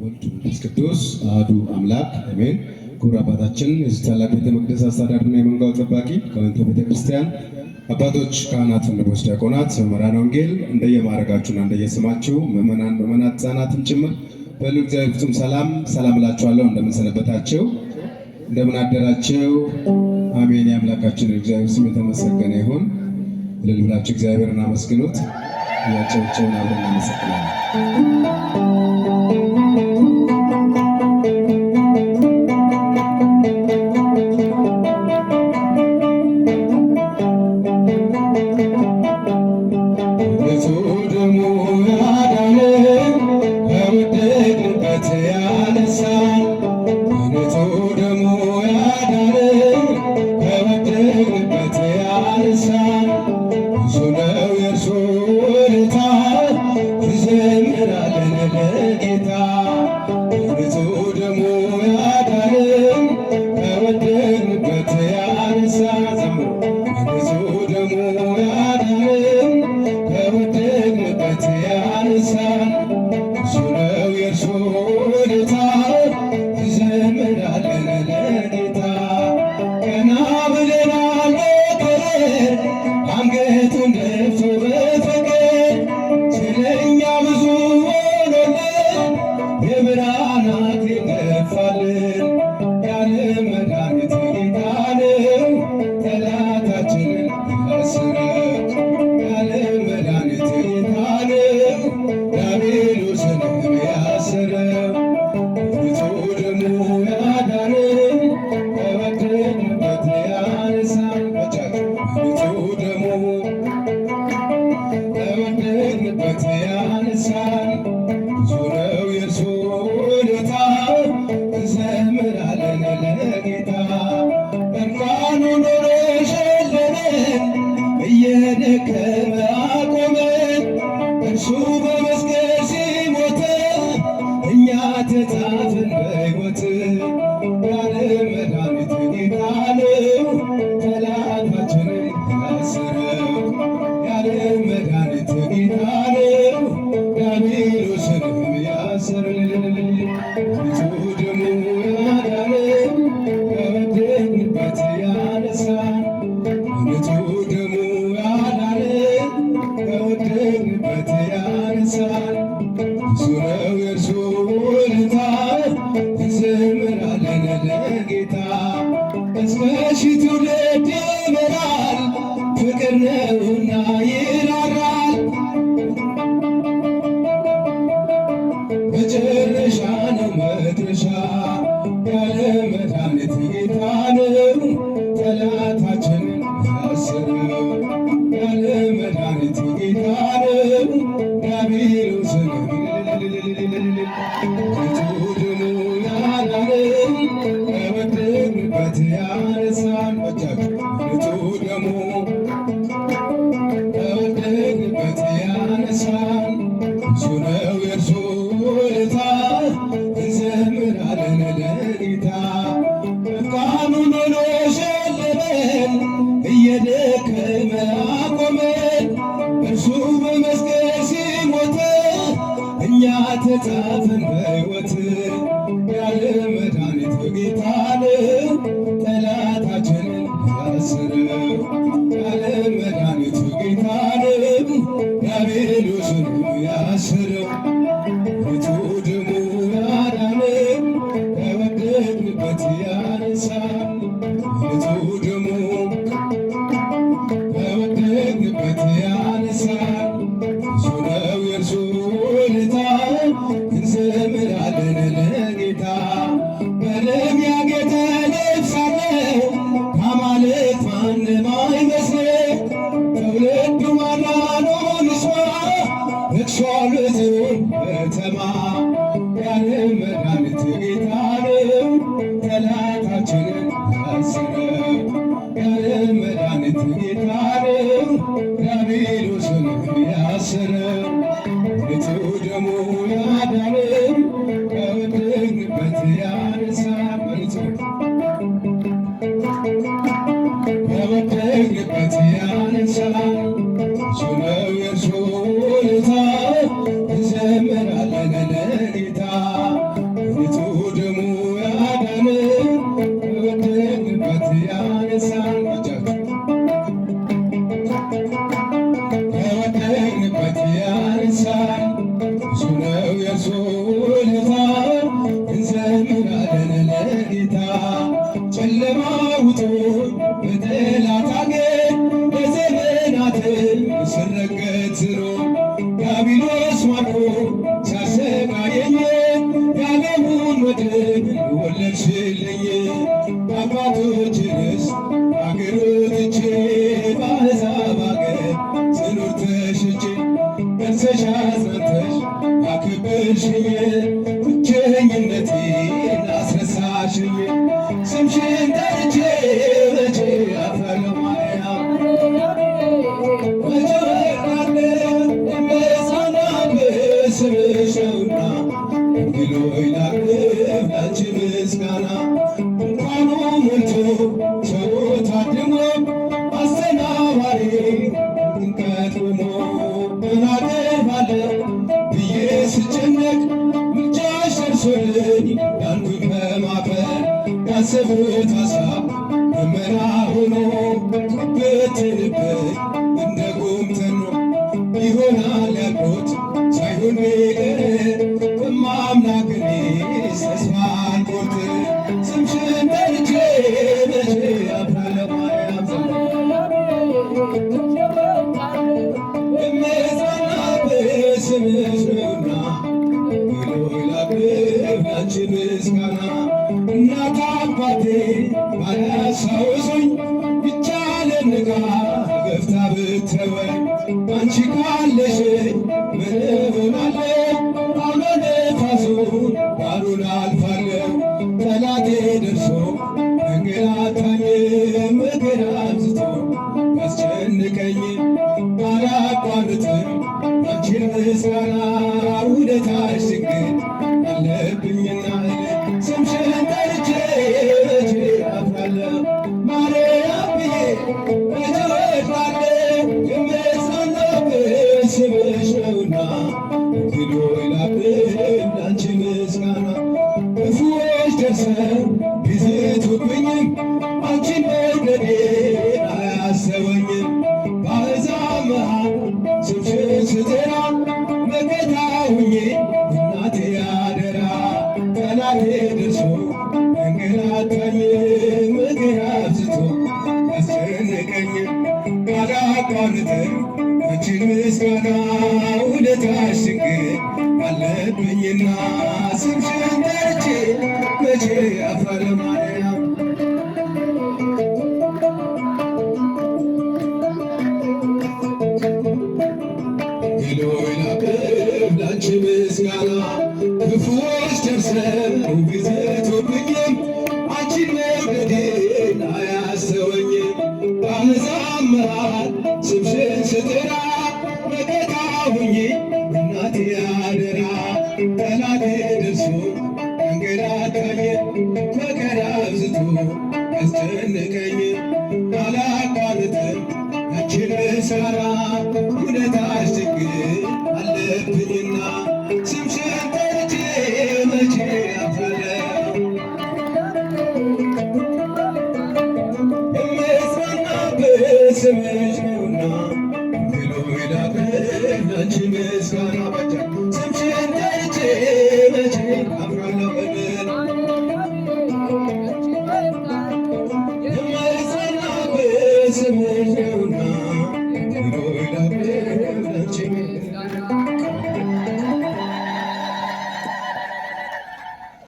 ወልድ መንፈስ ቅዱስ አሐዱ አምላክ አሜን። ክቡር አባታችን የዚህ ታላቅ ቤተ መቅደስ አስተዳዳሪና የመንጋው ጠባቂ ከወንተ ቤተ ክርስቲያን አባቶች፣ ካህናት፣ ወንድሞች፣ ዲያቆናት፣ መምህራነ ወንጌል እንደየማዕረጋችሁና እንደየስማችሁ ምዕመናን፣ ምዕመናት፣ ሕፃናትም ጭምር በሉ እግዚአብሔር ፍጹም ሰላም እላችኋለሁ። እንደምን ሰነበታችሁ? እንደምን አደራችሁ? አሜን። የአምላካችን እግዚአብሔር ስም የተመሰገነ ይሁን። እልል ብላችሁ እግዚአብሔርን አመስግኑት። ያጨብጨብን አብረን እናመሰግናለን። Ensemble, ደርሶ ውለታ እንዘምራለን ለጌታ። ጨለማ ውጦ በጠላት አገር በዘመናት ስረገጥ ዝሮ ዲያብሎስ ማርኮ ሲያሰቃየኝ የዓለሙን ወደብ ወለድሽልኝ። አባቶች ርስ አገር ወጥቼ በአሕዛብ አገር ስኖር ተሽጬ ደርሰሽ አጽናንተሽ አክብርሽኝ ብቸኝነቴን አስረሳሽኝ። ስምሽን ጠርቼ መቼ አፍራለሁ ማርያም መቼ እወድቃለሁ የምጽናናበት ስምሽ ነውና ድንግል ሆይ ላቅርብ ላንቺ ምስጋና። ድንኳኑ ሞልቶ ሰው ታድሞ አሰናባሪ ድንቀት ሆኖ ምን አደርጋለሁ ብዬ ስጨነቅ ምልጃሽ ደርሶልኝ ዳንኩኝ ከማፈር። ያሰብኩት ሐሳብ ደመና ሆኖ ብትንብኝ እንደ ጉም ተኖ ይሆናል ያልኩት ሳይሆን ቢቀር በማምላክ እኔስ ተስፋ አልቆርጥም። ስምሽን ጠርቼ መቼ አፍራለሁ ማርያም የምጽናናበት ስምሽ ነውና ድንግል ሆይ ላቅርብ ላንቺ ምስጋና። እናት አባቴ ባያስታውሱኝ ይቻለን ንቃ ገፍታ ብትተወኝ አንቺ ካለሽኝ ምን እሆናለሁ? አውሎ ነፋሱን ዳሩን አልፋለሁ። ጠላቴ ደርሶ መንገላታኝ ምክር አብዝቶ ያስጨንቀኝ አላቋርጥም አንቺን ምስጋና። ውለታሽ ድንግል አለብኝና ስምሽን ጠርቼ መቼ አፍራለሁ ማርያም ብዬ መቼ እወድቃለሁ የምጽናናበት ስምሽ ነውና ድንግል ሆይ ላቅርብ ላንቺ ምስጋና። ክፉዎች ደርሰው ቢዝቱብኝም አንቺን መውደዴን አያሰበኝም። በአሕዛብ መሃል ስምሽን ስጠራ መከታ ሁኜ እናቴ አደራ። ጠላቴ ደርሶ መንገላታኝ ምክር አብዝቶ ያስጨነቀኝ አላቋርጥም አንቺን ምስጋና። ውለታሽ ድንግል አለብኝና ስምሽን ጠርቼ መቼ አፍራለሁ ማርያም ድንግል ሆይ ላቅርብ ላንቺ ምስጋና። ክፉዎች ደርሰው ቢዝቱብኝም አንቺን መውደዴን አያሰወኝም። በአሕዛብ መሃል ስምሽን ስጠራ መከታ ሁኜ እናቴ አደራ። ጠላቴ ደርሶ መንገላታኝ መከራ አብዝቶ ያስጨነቀኝ